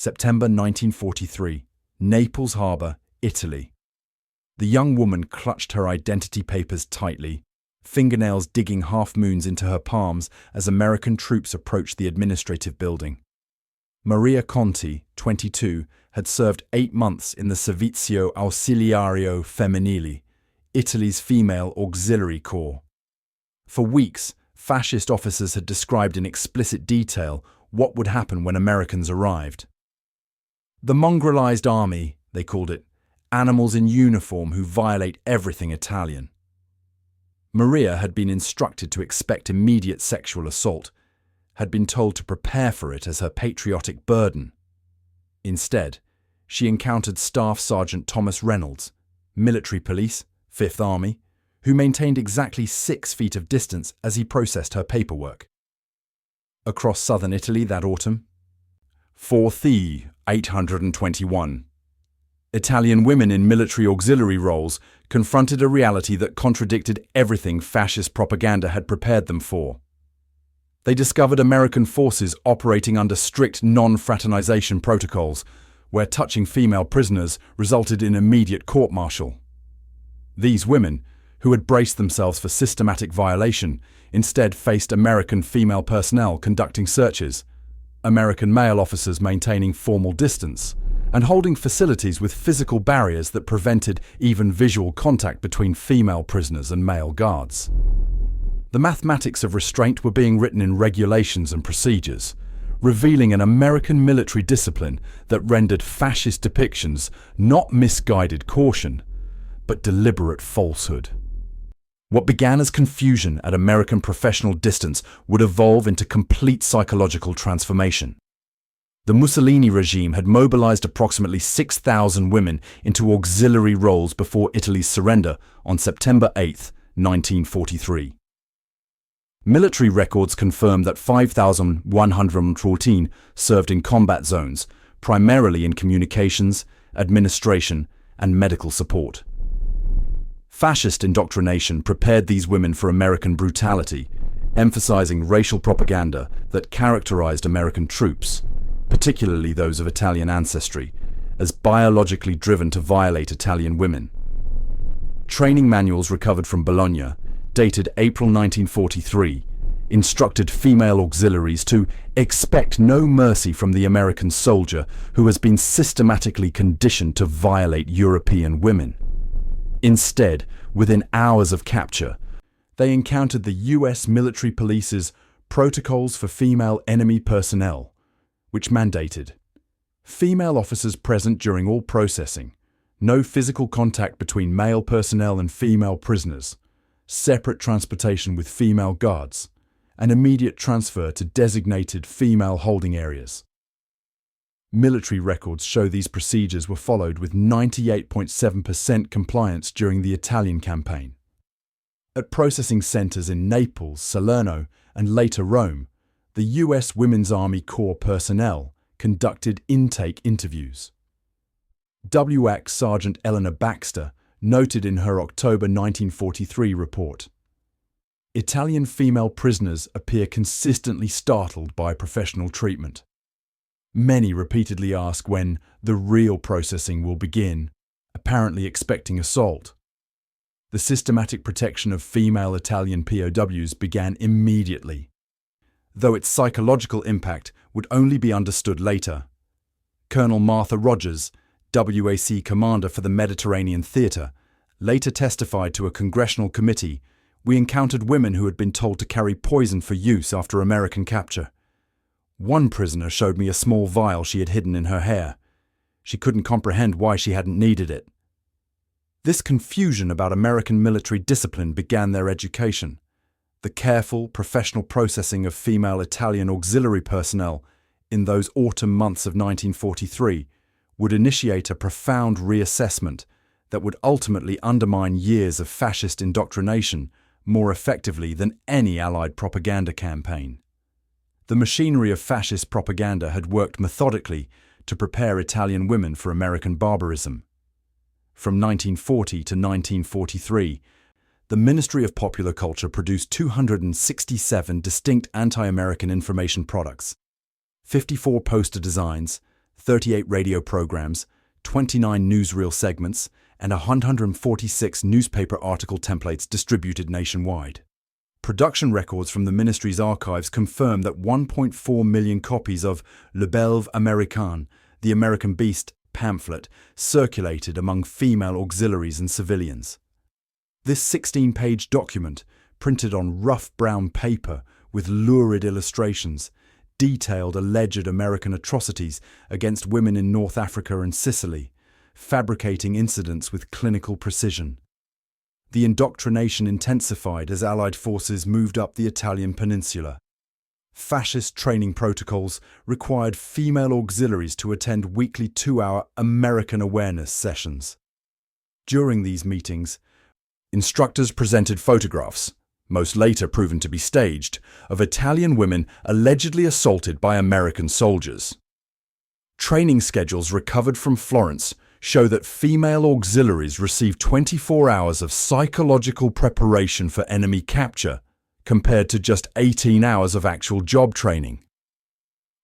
September 1943, Naples Harbor, Italy. The young woman clutched her identity papers tightly, fingernails digging half-moons into her palms as American troops approached the administrative building. Maria Conti, 22, had served 8 months in the Servizio Ausiliario Femminile, Italy's female auxiliary corps. For weeks, fascist officers had described in explicit detail what would happen when Americans arrived. The Mongrelized Army, they called it, animals in uniform who violate everything Italian. Maria had been instructed to expect immediate sexual assault, had been told to prepare for it as her patriotic burden. Instead, she encountered Staff Sergeant Thomas Reynolds, military police, 5th Army, who maintained exactly 6 feet of distance as he processed her paperwork. Across southern Italy that autumn, 4th 821. Italian women in military auxiliary roles confronted a reality that contradicted everything fascist propaganda had prepared them for. They discovered American forces operating under strict non-fraternization protocols, where touching female prisoners resulted in immediate court-martial. These women, who had braced themselves for systematic violation, instead faced American female personnel conducting searches, American male officers maintaining formal distance, and holding facilities with physical barriers that prevented even visual contact between female prisoners and male guards. The mathematics of restraint were being written in regulations and procedures, revealing an American military discipline that rendered fascist depictions not misguided caution, but deliberate falsehood. What began as confusion at American professional distance would evolve into complete psychological transformation. The Mussolini regime had mobilized approximately 6,000 women into auxiliary roles before Italy's surrender on September 8, 1943. Military records confirm that 5,114 served in combat zones, primarily in communications, administration, and medical support. Fascist indoctrination prepared these women for American brutality, emphasizing racial propaganda that characterized American troops, particularly those of Italian ancestry, as biologically driven to violate Italian women. Training manuals recovered from Bologna, dated April 1943, instructed female auxiliaries to expect no mercy from the American soldier who has been systematically conditioned to violate European women. Instead, within hours of capture, they encountered the U.S. military police's Protocols for Female Enemy Personnel, which mandated female officers present during all processing, no physical contact between male personnel and female prisoners, separate transportation with female guards, and immediate transfer to designated female holding areas. Military records show these procedures were followed with 98.7% compliance during the Italian campaign. At processing centers in Naples, Salerno, and later Rome, the U.S. Women's Army Corps personnel conducted intake interviews. WX Sergeant Eleanor Baxter noted in her October 1943 report, "Italian female prisoners appear consistently startled by professional treatment. Many repeatedly ask when the real processing will begin, apparently expecting assault. The systematic protection of female Italian POWs began immediately, though its psychological impact would only be understood later." Colonel Martha Rogers, WAC commander for the Mediterranean Theater, later testified to a congressional committee, "We encountered women who had been told to carry poison for use after American capture. One prisoner showed me a small vial she had hidden in her hair. She couldn't comprehend why she hadn't needed it." This confusion about American military discipline began their education. The careful, professional processing of female Italian auxiliary personnel in those autumn months of 1943 would initiate a profound reassessment that would ultimately undermine years of fascist indoctrination more effectively than any Allied propaganda campaign. The machinery of fascist propaganda had worked methodically to prepare Italian women for American barbarism. From 1940 to 1943, the Ministry of Popular Culture produced 267 distinct anti-American information products, 54 poster designs, 38 radio programs, 29 newsreel segments, and 146 newspaper article templates distributed nationwide. Production records from the ministry's archives confirm that 1.4 million copies of Le Belve Américain, the American Beast, pamphlet circulated among female auxiliaries and civilians. This 16-page document, printed on rough brown paper with lurid illustrations, detailed alleged American atrocities against women in North Africa and Sicily, fabricating incidents with clinical precision. The indoctrination intensified as Allied forces moved up the Italian peninsula. Fascist training protocols required female auxiliaries to attend weekly 2-hour American awareness sessions. During these meetings, instructors presented photographs, most later proven to be staged, of Italian women allegedly assaulted by American soldiers. Training schedules recovered from Florence show that female auxiliaries received 24 hours of psychological preparation for enemy capture, compared to just 18 hours of actual job training.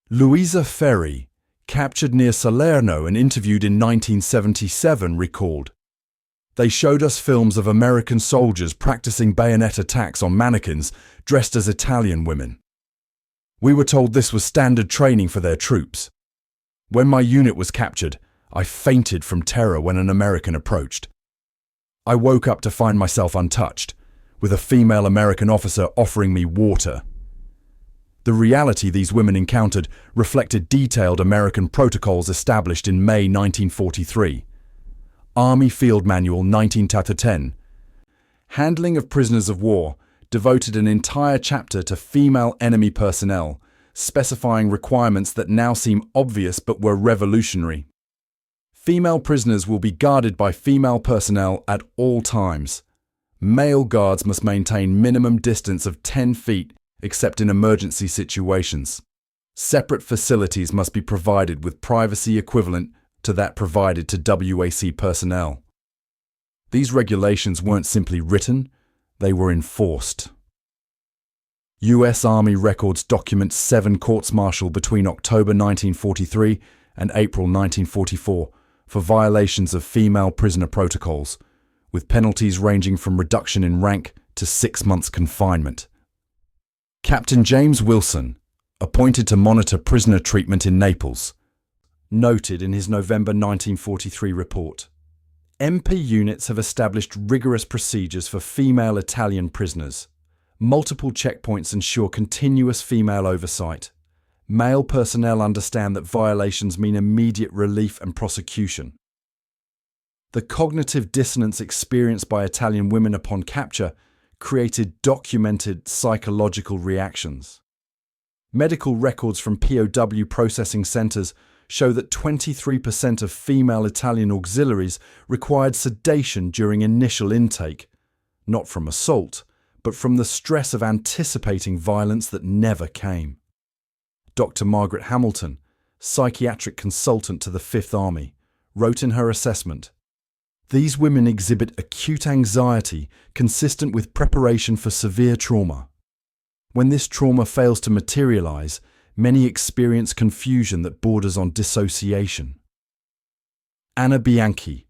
Luisa Ferri, captured near Salerno and interviewed in 1977, recalled, "They showed us films of American soldiers practicing bayonet attacks on mannequins dressed as Italian women. We were told this was standard training for their troops. When my unit was captured, I fainted from terror when an American approached. I woke up to find myself untouched, with a female American officer offering me water." The reality these women encountered reflected detailed American protocols established in May 1943. Army Field Manual 19-10. Handling of prisoners of war devoted an entire chapter to female enemy personnel, specifying requirements that now seem obvious but were revolutionary. Female prisoners will be guarded by female personnel at all times. Male guards must maintain minimum distance of 10 feet except in emergency situations. Separate facilities must be provided with privacy equivalent to that provided to WAC personnel. These regulations weren't simply written, they were enforced. U.S. Army records document 7 courts-martial between October 1943 and April 1944 for violations of female prisoner protocols, with penalties ranging from reduction in rank to 6 months confinement. Captain James Wilson, appointed to monitor prisoner treatment in Naples, noted in his November 1943 report, "MP units have established rigorous procedures for female Italian prisoners. Multiple checkpoints ensure continuous female oversight. Male personnel understand that violations mean immediate relief and prosecution." The cognitive dissonance experienced by Italian women upon capture created documented psychological reactions. Medical records from POW processing centers show that 23% of female Italian auxiliaries required sedation during initial intake, not from assault, but from the stress of anticipating violence that never came. Dr. Margaret Hamilton, psychiatric consultant to the Fifth Army, wrote in her assessment, "These women exhibit acute anxiety consistent with preparation for severe trauma. When this trauma fails to materialize, many experience confusion that borders on dissociation." Anna Bianchi,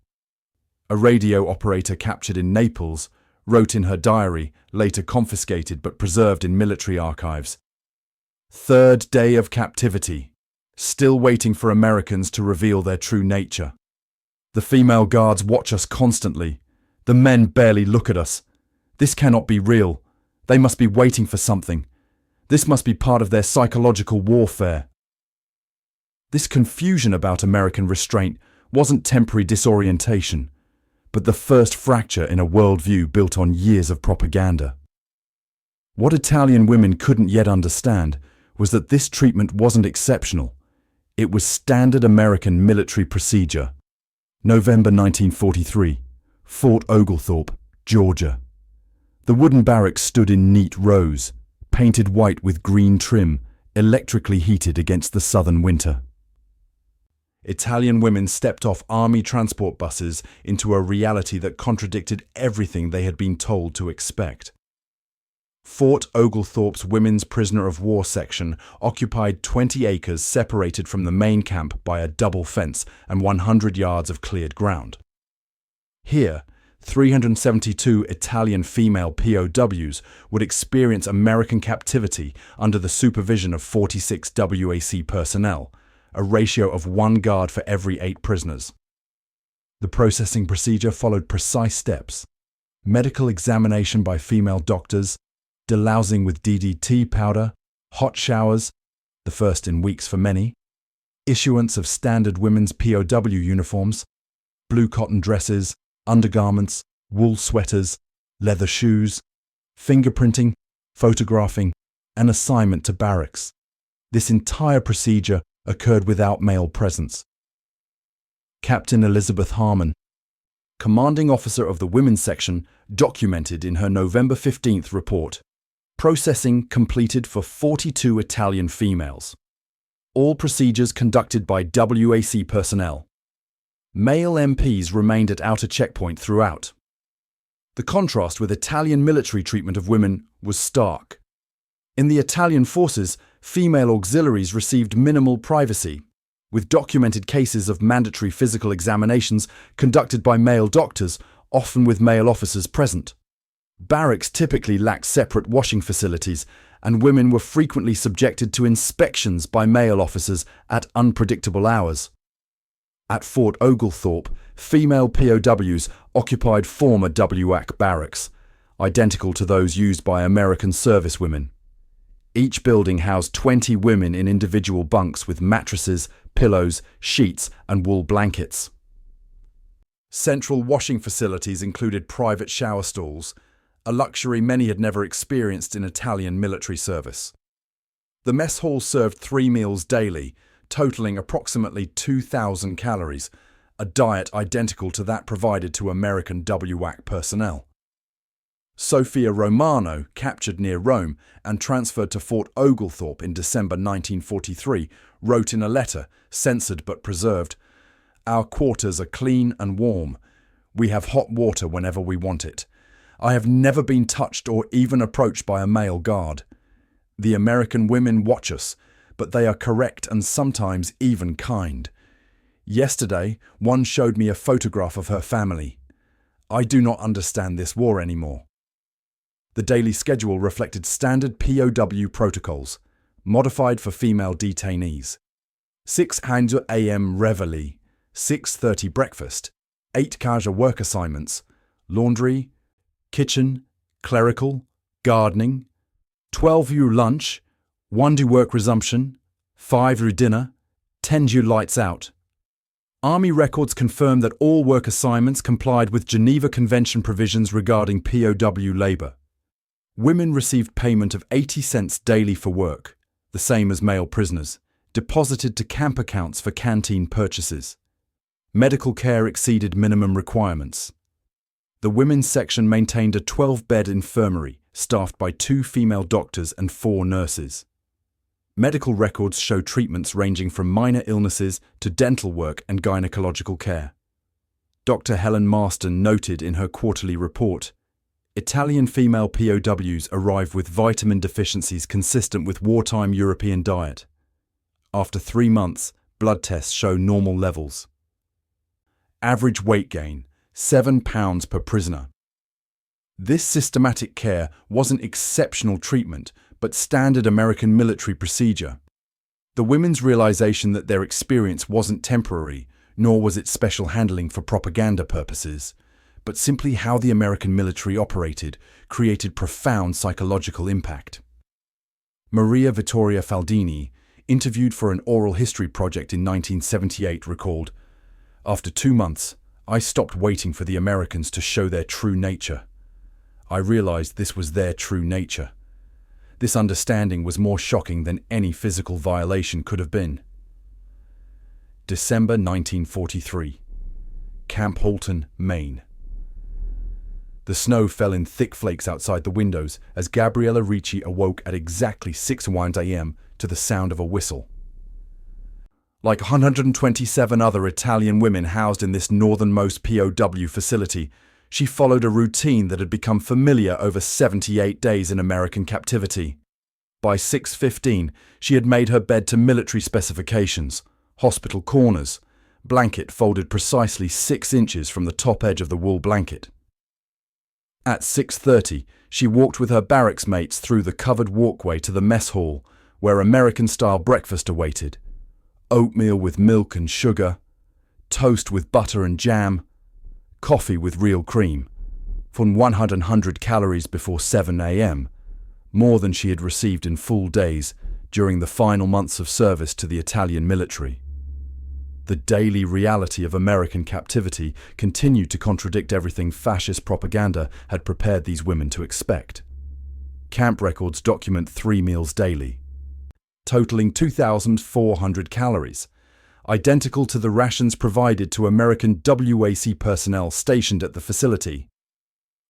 a radio operator captured in Naples, wrote in her diary, later confiscated but preserved in military archives, "Third day of captivity, still waiting for Americans to reveal their true nature. The female guards watch us constantly. The men barely look at us. This cannot be real. They must be waiting for something. This must be part of their psychological warfare." This confusion about American restraint wasn't temporary disorientation, but the first fracture in a worldview built on years of propaganda. What Italian women couldn't yet understand was that this treatment wasn't exceptional. It was standard American military procedure. November 1943, Fort Oglethorpe, Georgia. The wooden barracks stood in neat rows, painted white with green trim, electrically heated against the southern winter. Italian women stepped off army transport buses into a reality that contradicted everything they had been told to expect. Fort Oglethorpe's Women's Prisoner of War section occupied 20 acres separated from the main camp by a double fence and 100 yards of cleared ground. Here, 372 Italian female POWs would experience American captivity under the supervision of 46 WAC personnel, a ratio of 1 guard for every 8 prisoners. The processing procedure followed precise steps: medical examination by female doctors, delousing with DDT powder, hot showers, the first in weeks for many, issuance of standard women's POW uniforms, blue cotton dresses, undergarments, wool sweaters, leather shoes, fingerprinting, photographing, and assignment to barracks. This entire procedure occurred without male presence. Captain Elizabeth Harmon, commanding officer of the women's section, documented in her November 15th report: processing completed for 42 Italian females. All procedures conducted by WAC personnel. Male MPs remained at outer checkpoint throughout. The contrast with Italian military treatment of women was stark. In the Italian forces, female auxiliaries received minimal privacy, with documented cases of mandatory physical examinations conducted by male doctors, often with male officers present. Barracks typically lacked separate washing facilities, and women were frequently subjected to inspections by male officers at unpredictable hours. At Fort Oglethorpe, female POWs occupied former WAC barracks, identical to those used by American servicewomen. Each building housed 20 women in individual bunks with mattresses, pillows, sheets, and wool blankets. Central washing facilities included private shower stalls, a luxury many had never experienced in Italian military service. The mess hall served 3 meals daily, totaling approximately 2,000 calories, a diet identical to that provided to American WAC personnel. Sophia Romano, captured near Rome and transferred to Fort Oglethorpe in December 1943, wrote in a letter, censored but preserved, "Our quarters are clean and warm. We have hot water whenever we want it. I have never been touched or even approached by a male guard. The American women watch us, but they are correct and sometimes even kind. Yesterday, one showed me a photograph of her family. I do not understand this war anymore." The daily schedule reflected standard POW protocols, modified for female detainees. 600 a.m. reveille, 6:30 breakfast, 8 Kaja work assignments, laundry, kitchen, clerical, gardening, 12 U lunch, 1 do work resumption, 5 U dinner, 10 U lights out. Army records confirm that all work assignments complied with Geneva Convention provisions regarding POW labour. Women received payment of 80 cents daily for work, the same as male prisoners, deposited to camp accounts for canteen purchases. Medical care exceeded minimum requirements. The women's section maintained a 12-bed infirmary, staffed by 2 female doctors and 4 nurses. Medical records show treatments ranging from minor illnesses to dental work and gynecological care. Dr. Helen Marston noted in her quarterly report, Italian female POWs arrived with vitamin deficiencies consistent with wartime European diet. After 3 months, blood tests show normal levels. Average weight gain, 7 pounds per prisoner. This systematic care wasn't exceptional treatment, but standard American military procedure. The women's realization that their experience wasn't temporary, nor was it special handling for propaganda purposes, but simply how the American military operated, created profound psychological impact. Maria Vittoria Faldini, interviewed for an oral history project in 1978, recalled, "After 2 months, I stopped waiting for the Americans to show their true nature. I realized this was their true nature. This understanding was more shocking than any physical violation could have been." December 1943. Camp Halton, Maine. The snow fell in thick flakes outside the windows as Gabriella Ricci awoke at exactly 6:01 a.m. to the sound of a whistle. Like 127 other Italian women housed in this northernmost POW facility, She followed a routine that had become familiar over 78 days in American captivity. By 6:15, she had made her bed to military specifications, hospital corners, blanket folded precisely 6 inches from the top edge of the wool blanket. At 6:30, she walked with her barracks mates through the covered walkway to the mess hall, where American-style breakfast awaited. Oatmeal with milk and sugar, toast with butter and jam, coffee with real cream, from 100 calories before 7 a.m., more than she had received in full days during the final months of service to the Italian military. The daily reality of American captivity continued to contradict everything fascist propaganda had prepared these women to expect. Camp records document 3 meals daily, totaling 2,400 calories, identical to the rations provided to American WAC personnel stationed at the facility.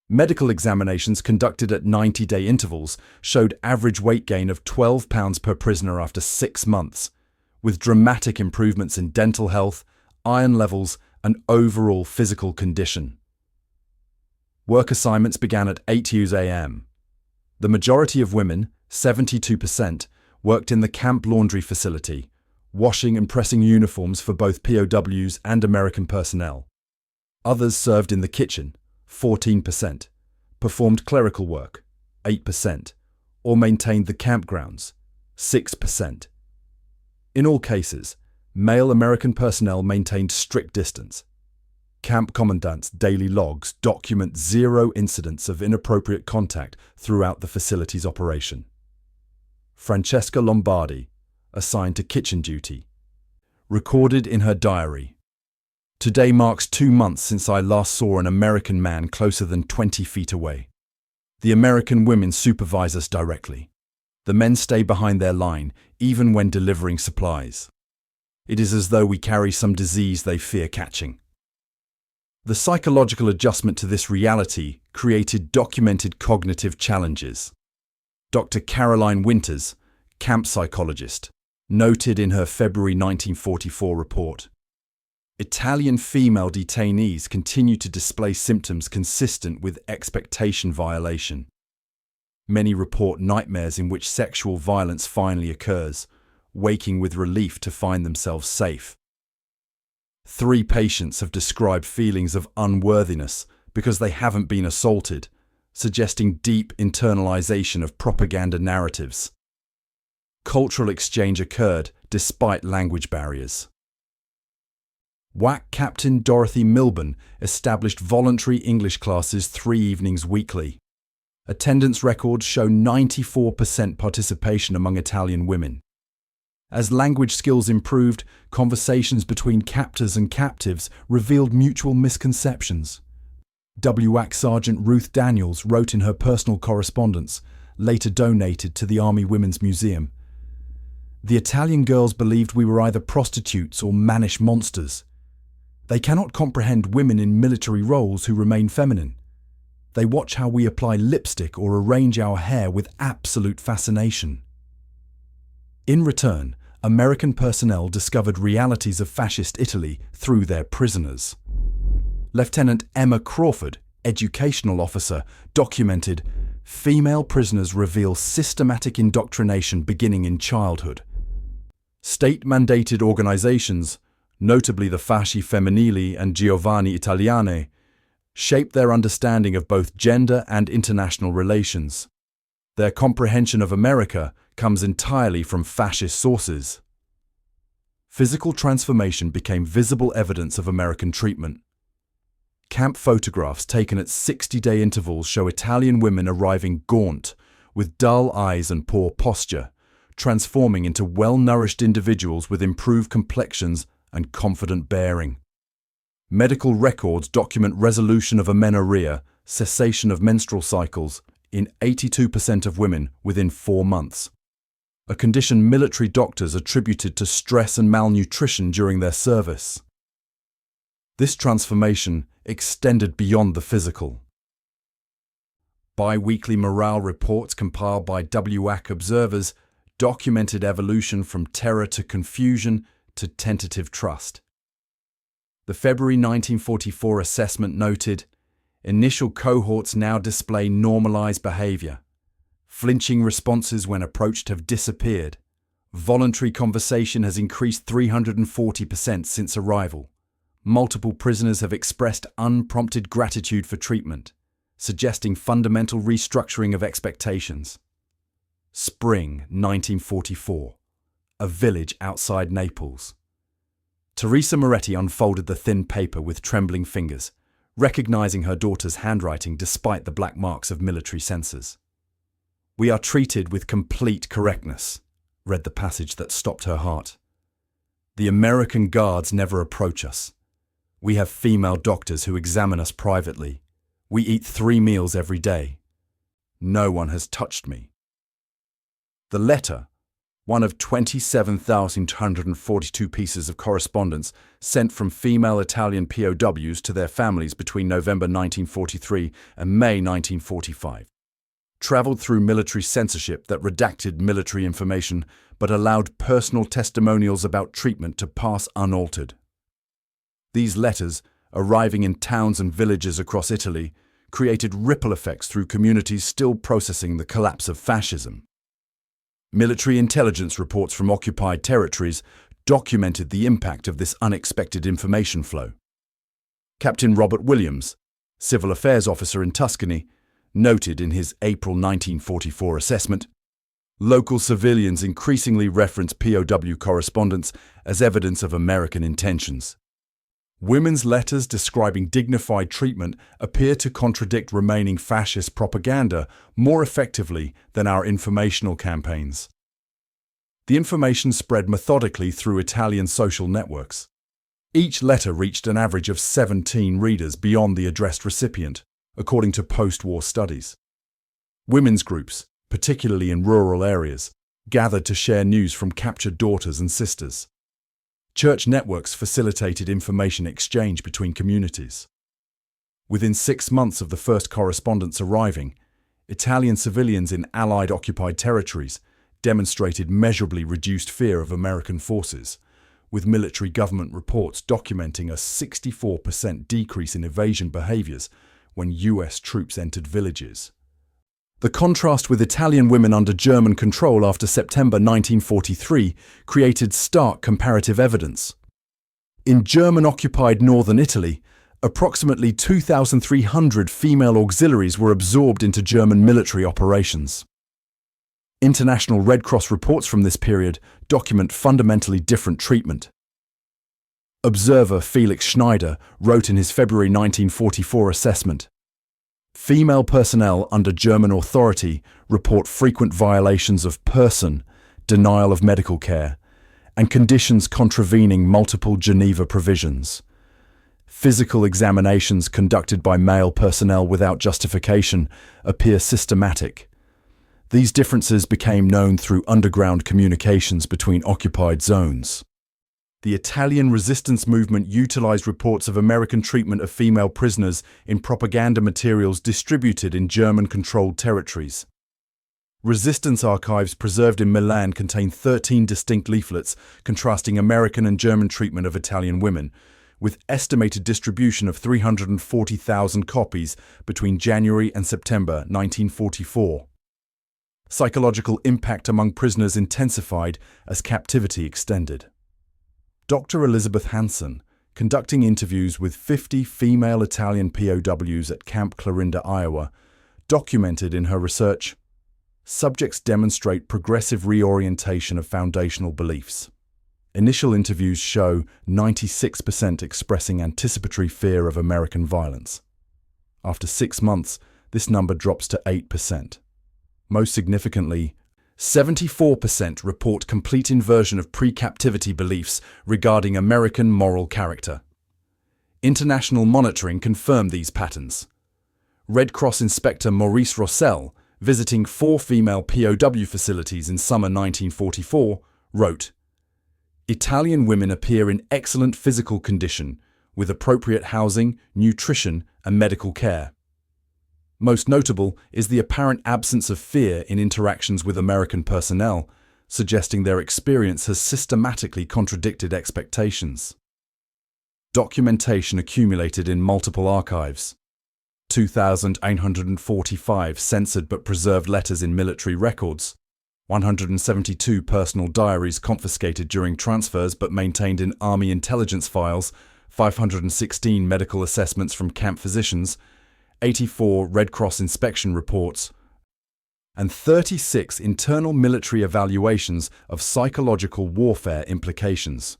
Medical examinations conducted at 90-day intervals showed average weight gain of 12 pounds per prisoner after 6 months, with dramatic improvements in dental health, iron levels, and overall physical condition. Work assignments began at 8 a.m. The majority of women, 72%, worked in the camp laundry facility, washing and pressing uniforms for both POWs and American personnel. Others served in the kitchen, 14%, performed clerical work, 8%, or maintained the campgrounds, 6%. In all cases, male American personnel maintained strict distance. Camp commandant's daily logs document 0 incidents of inappropriate contact throughout the facility's operation. Francesca Lombardi, assigned to kitchen duty, recorded in her diary, "Today marks 2 months since I last saw an American man closer than 20 feet away. The American women supervise us directly. The men stay behind their line, even when delivering supplies. It is as though we carry some disease they fear catching." The psychological adjustment to this reality created documented cognitive challenges. Dr. Caroline Winters, camp psychologist, noted in her February 1944 report, "Italian female detainees continue to display symptoms consistent with expectation violation. Many report nightmares in which sexual violence finally occurs, waking with relief to find themselves safe. 3 patients have described feelings of unworthiness because they haven't been assaulted, suggesting deep internalization of propaganda narratives. Cultural exchange occurred despite language barriers." WAC Captain Dorothy Milburn established voluntary English classes 3 evenings weekly. Attendance records show 94% participation among Italian women. As language skills improved, conversations between captors and captives revealed mutual misconceptions. WAC Sergeant Ruth Daniels wrote in her personal correspondence, later donated to the Army Women's Museum, "The Italian girls believed we were either prostitutes or mannish monsters. They cannot comprehend women in military roles who remain feminine. They watch how we apply lipstick or arrange our hair with absolute fascination." In return, American personnel discovered realities of fascist Italy through their prisoners. Lieutenant Emma Crawford, educational officer, documented, "Female prisoners reveal systematic indoctrination beginning in childhood. State-mandated organizations, notably the Fasci Femminile and Giovani Italiane, shaped their understanding of both gender and international relations. Their comprehension of America comes entirely from fascist sources." Physical transformation became visible evidence of American treatment. Camp photographs taken at 60-day intervals show Italian women arriving gaunt, with dull eyes and poor posture, transforming into well-nourished individuals with improved complexions and confident bearing. Medical records document resolution of amenorrhea, cessation of menstrual cycles, in 82% of women within 4 months, a condition military doctors attributed to stress and malnutrition during their service. This transformation extended beyond the physical. Bi-weekly morale reports compiled by WAC observers documented evolution from terror to confusion to tentative trust. The February 1944 assessment noted, Initial cohorts now display normalized behavior. Flinching responses when approached have disappeared. Voluntary conversation has increased 340% since arrival. Multiple prisoners have expressed unprompted gratitude for treatment, suggesting fundamental restructuring of expectations. Spring 1944. A village outside Naples. Teresa Moretti unfolded the thin paper with trembling fingers, recognizing her daughter's handwriting despite the black marks of military censors. "We are treated with complete correctness," read the passage that stopped her heart. "The American guards never approach us. We have female doctors who examine us privately. We eat 3 meals every day. No one has touched me." The letter, one of 27,242 pieces of correspondence sent from female Italian POWs to their families between November 1943 and May 1945, traveled through military censorship that redacted military information but allowed personal testimonials about treatment to pass unaltered. These letters, arriving in towns and villages across Italy, created ripple effects through communities still processing the collapse of fascism. Military intelligence reports from occupied territories documented the impact of this unexpected information flow. Captain Robert Williams, civil affairs officer in Tuscany, noted in his April 1944 assessment, "Local civilians increasingly reference POW correspondence as evidence of American intentions. Women's letters describing dignified treatment appear to contradict remaining fascist propaganda more effectively than our informational campaigns." The information spread methodically through Italian social networks. Each letter reached an average of 17 readers beyond the addressed recipient, according to post-war studies. Women's groups, particularly in rural areas, gathered to share news from captured daughters and sisters. Church networks facilitated information exchange between communities. Within 6 months of the first correspondence arriving, Italian civilians in Allied occupied territories demonstrated measurably reduced fear of American forces, with military government reports documenting a 64% decrease in evasion behaviors when US troops entered villages. The contrast with Italian women under German control after September 1943 created stark comparative evidence. In German-occupied northern Italy, approximately 2,300 female auxiliaries were absorbed into German military operations. International Red Cross reports from this period document fundamentally different treatment. Observer Felix Schneider wrote in his February 1944 assessment, "Female personnel under German authority report frequent violations of person, denial of medical care, and conditions contravening multiple Geneva provisions. Physical examinations conducted by male personnel without justification appear systematic. These differences became known through underground communications between occupied zones." The Italian resistance movement utilized reports of American treatment of female prisoners in propaganda materials distributed in German-controlled territories. Resistance archives preserved in Milan contain 13 distinct leaflets contrasting American and German treatment of Italian women, with estimated distribution of 340,000 copies between January and September 1944. Psychological impact among prisoners intensified as captivity extended. Dr. Elizabeth Hansen, conducting interviews with 50 female Italian POWs at Camp Clarinda, Iowa, documented in her research, "Subjects demonstrate progressive reorientation of foundational beliefs. Initial interviews show 96% expressing anticipatory fear of American violence. After 6 months, this number drops to 8%. Most significantly, 74% report complete inversion of pre-captivity beliefs regarding American moral character. International monitoring confirmed these patterns. Red Cross Inspector Maurice Rossell, visiting 4 female POW facilities in summer 1944, wrote, "Italian women appear in excellent physical condition, with appropriate housing, nutrition, and medical care. Most notable is the apparent absence of fear in interactions with American personnel, suggesting their experience has systematically contradicted expectations." Documentation accumulated in multiple archives. 2,845 censored but preserved letters in military records, 172 personal diaries confiscated during transfers but maintained in Army intelligence files, 516 medical assessments from camp physicians, 84 Red Cross inspection reports, and 36 internal military evaluations of psychological warfare implications.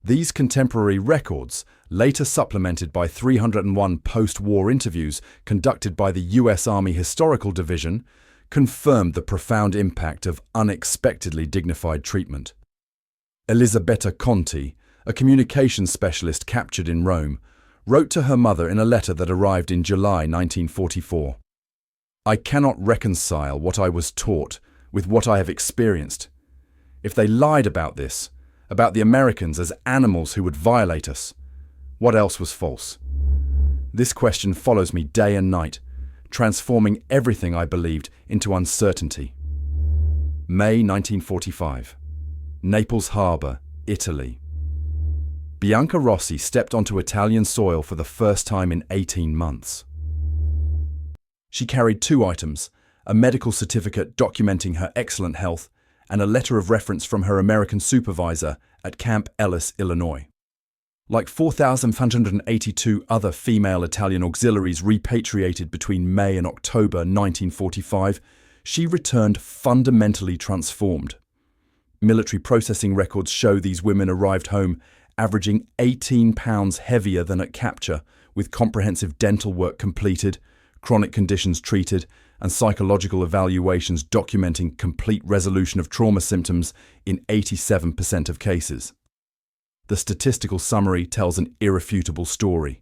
These contemporary records, later supplemented by 301 post-war interviews conducted by the U.S. Army Historical Division, confirmed the profound impact of unexpectedly dignified treatment. Elisabetta Conti, a communications specialist captured in Rome, wrote to her mother in a letter that arrived in July 1944. "I cannot reconcile what I was taught with what I have experienced. If they lied about this, about the Americans as animals who would violate us, what else was false? This question follows me day and night, transforming everything I believed into uncertainty." May 1945. Naples Harbor, Italy. Bianca Rossi stepped onto Italian soil for the first time in 18 months. She carried 2 items, a medical certificate documenting her excellent health and a letter of reference from her American supervisor at Camp Ellis, Illinois. Like 4,582 other female Italian auxiliaries repatriated between May and October 1945, she returned fundamentally transformed. Military processing records show these women arrived home averaging 18 pounds heavier than at capture, with comprehensive dental work completed, chronic conditions treated, and psychological evaluations documenting complete resolution of trauma symptoms in 87% of cases. The statistical summary tells an irrefutable story.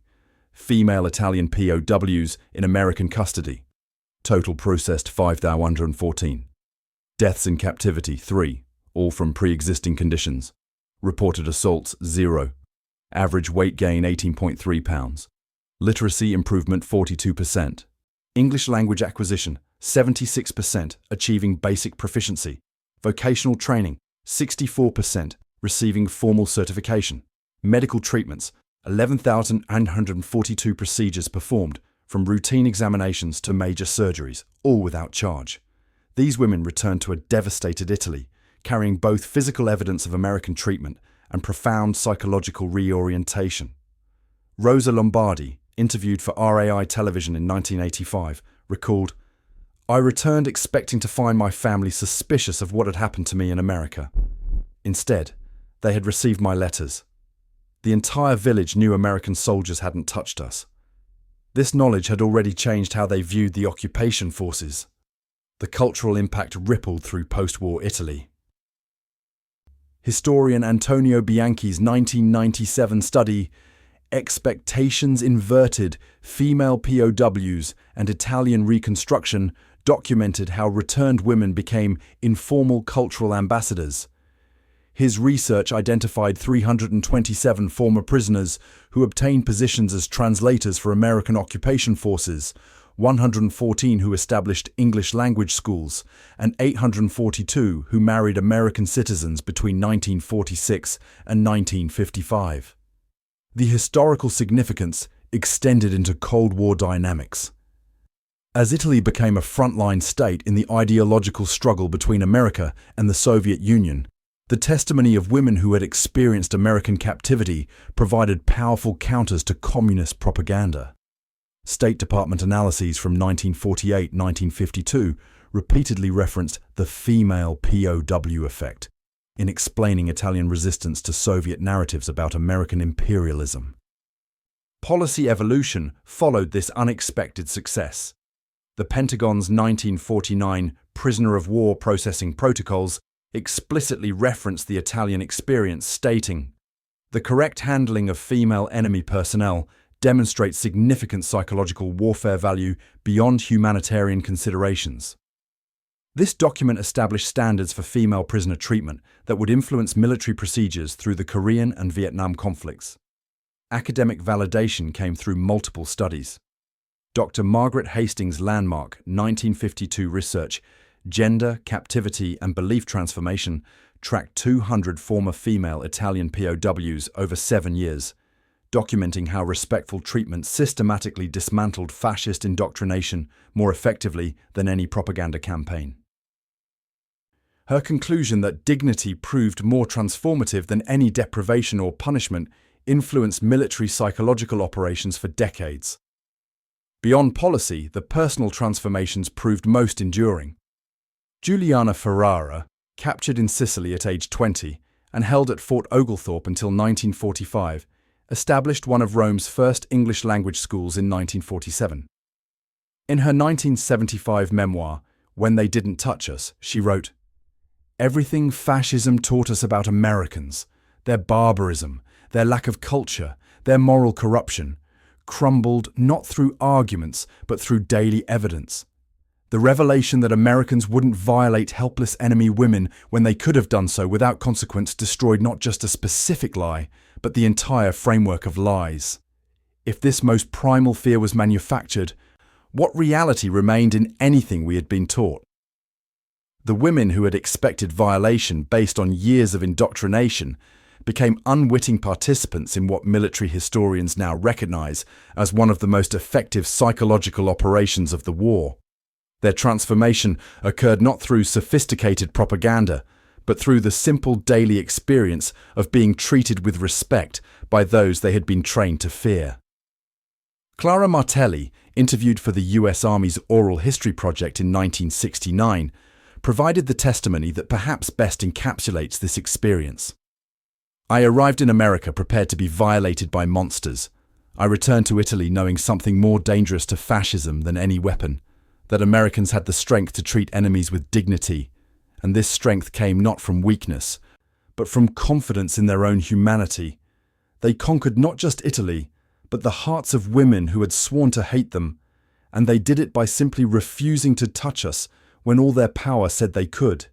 Female Italian POWs in American custody. Total processed 5,114. Deaths in captivity 3, all from pre-existing conditions. Reported assaults 0. Average weight gain 18.3 pounds. Literacy improvement 42%. English language acquisition 76%, achieving basic proficiency. Vocational training 64%, receiving formal certification. Medical treatments 11,942 procedures performed, from routine examinations to major surgeries, all without charge. These women returned to a devastated Italy, carrying both physical evidence of American treatment and profound psychological reorientation. Rosa Lombardi, interviewed for RAI television in 1985, recalled, "I returned expecting to find my family suspicious of what had happened to me in America. Instead, they had received my letters. The entire village knew American soldiers hadn't touched us. This knowledge had already changed how they viewed the occupation forces." The cultural impact rippled through post-war Italy. Historian Antonio Bianchi's 1997 study, Expectations Inverted, Female POWs and Italian Reconstruction, documented how returned women became informal cultural ambassadors. His research identified 327 former prisoners who obtained positions as translators for American occupation forces, 114 who established English language schools, and 842 who married American citizens between 1946 and 1955. The historical significance extended into Cold War dynamics. As Italy became a frontline state in the ideological struggle between America and the Soviet Union, the testimony of women who had experienced American captivity provided powerful counters to communist propaganda. State Department analyses from 1948-1952 repeatedly referenced the female POW effect in explaining Italian resistance to Soviet narratives about American imperialism. Policy evolution followed this unexpected success. The Pentagon's 1949 prisoner of war processing protocols explicitly referenced the Italian experience, stating, "The correct handling of female enemy personnel demonstrates significant psychological warfare value beyond humanitarian considerations." This document established standards for female prisoner treatment that would influence military procedures through the Korean and Vietnam conflicts. Academic validation came through multiple studies. Dr. Margaret Hastings' landmark 1952 research, Gender, Captivity and Belief Transformation, tracked 200 former female Italian POWs over 7 years, documenting how respectful treatment systematically dismantled fascist indoctrination more effectively than any propaganda campaign. Her conclusion that dignity proved more transformative than any deprivation or punishment influenced military psychological operations for decades. Beyond policy, the personal transformations proved most enduring. Giuliana Ferrara, captured in Sicily at age 20 and held at Fort Oglethorpe until 1945, established one of Rome's first English-language schools in 1947. In her 1975 memoir, When They Didn't Touch Us, she wrote, "Everything fascism taught us about Americans, their barbarism, their lack of culture, their moral corruption, crumbled not through arguments but through daily evidence. The revelation that Americans wouldn't violate helpless enemy women when they could have done so without consequence destroyed not just a specific lie, but the entire framework of lies. If this most primal fear was manufactured, what reality remained in anything we had been taught?" The women who had expected violation based on years of indoctrination became unwitting participants in what military historians now recognize as one of the most effective psychological operations of the war. Their transformation occurred not through sophisticated propaganda, but through the simple daily experience of being treated with respect by those they had been trained to fear. Clara Martelli, interviewed for the US Army's Oral History Project in 1969, provided the testimony that perhaps best encapsulates this experience. "I arrived in America prepared to be violated by monsters. I returned to Italy knowing something more dangerous to fascism than any weapon, that Americans had the strength to treat enemies with dignity, and this strength came not from weakness, but from confidence in their own humanity. They conquered not just Italy, but the hearts of women who had sworn to hate them, and they did it by simply refusing to touch us when all their power said they could.